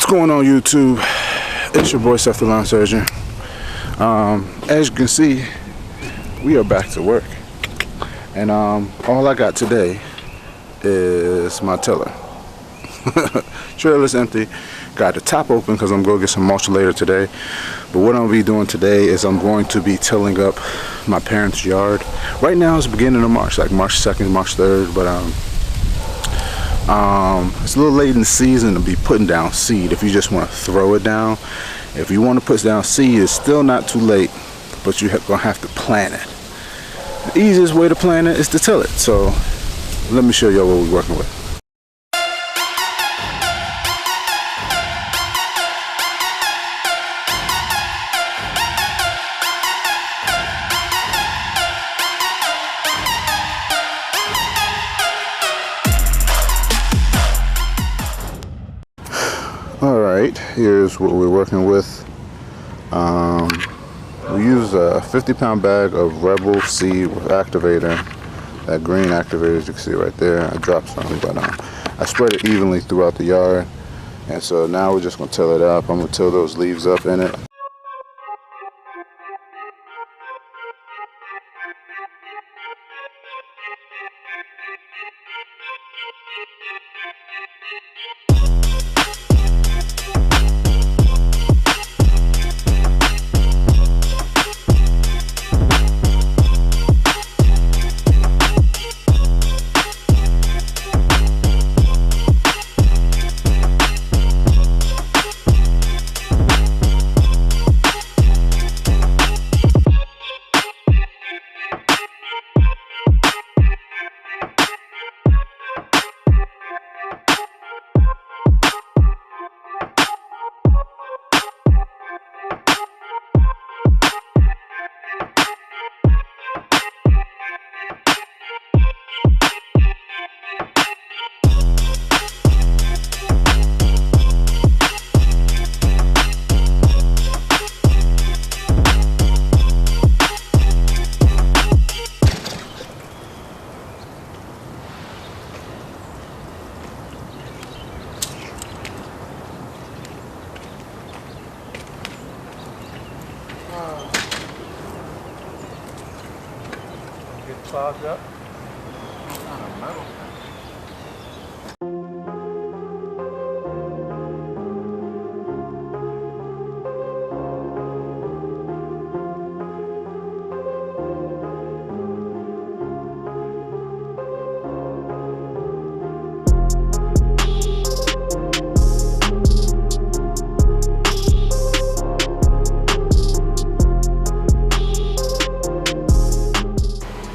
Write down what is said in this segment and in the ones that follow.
What's going on, YouTube? It's your boy Seth the Lawn Surgeon. As you can see, we are back to work, and all I got today is my tiller. Trailer's empty. Got the top open because I'm going to get some mulch later today. But what I'm going to be doing today is I'm going to be tilling up my parents' yard. Right now it's the beginning of March, like March 2nd, March 3rd, but it's a little late in the season to be putting down seed if you just want to throw it down. If you want to put down seed, it's still not too late, but you're going to have to plant it. The easiest way to plant it is to till it. So let me show you what we're working with. Alright, here's what we're working with. We use a 50-pound bag of Rebel seed with activator. That green activator, as you can see right there. I dropped some, but I spread it evenly throughout the yard. And so now we're just going to till it up. I'm going to till those leaves up in it. Get clogged up. Kind of metal.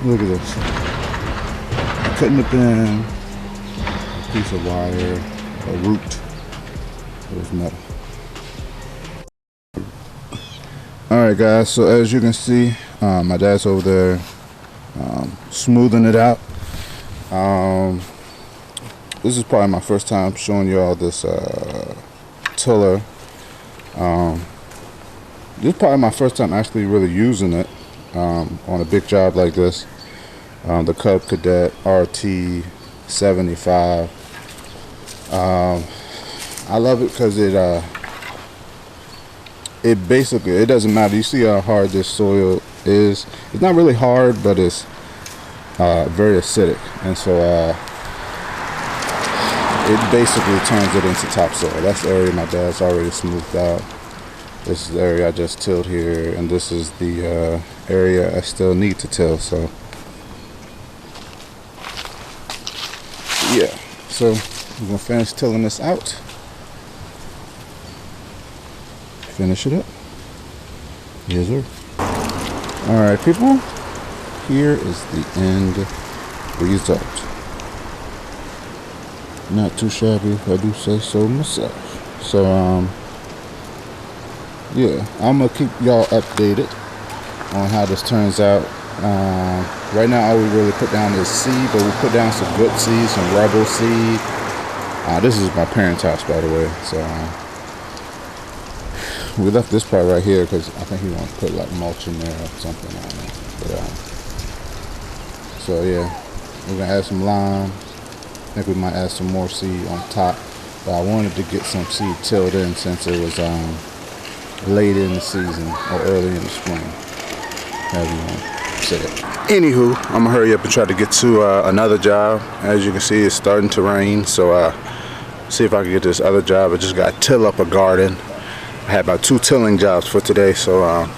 Look at this. I'm cutting up in a piece of wire, a root. It was metal. Alright guys, so as you can see, my dad's over there smoothing it out. This is probably my first time showing you all this tiller. This is probably my first time actually really using it on a big job like this. The Cub Cadet RT75. I love it because it basically, it doesn't matter. You see how hard this soil is. It's not really hard, but it's very acidic, and so it basically turns it into topsoil. That's the area my dad's already smoothed out. This is the area I just tilled here, and this is the area I still need to till. So yeah, so we're gonna finish tilling this out, finish it up. Yes sir. All right people, here is the end result. Not too shabby if I do say so myself. So yeah, I'm gonna keep y'all updated on how this turns out. Right now all we really put down is seed, but we put down some good seed, some Rebel seed. This is my parents' house, by the way, so we left this part right here because I think he wants to put like mulch in there or something. I don't know. But so yeah, we're gonna add some lime. I think we might add some more seed on top. But I wanted to get some seed tilled in since it was late in the season or early in the spring. However you want to say it. Anywho, I'm gonna hurry up and try to get to another job. As you can see, it's starting to rain, so see if I can get this other job. I just got to till up a garden. I had about 2 tilling jobs for today, so I'm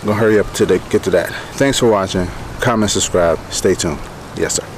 gonna hurry up to get to that. Thanks for watching. Comment, subscribe, stay tuned. Yes, sir.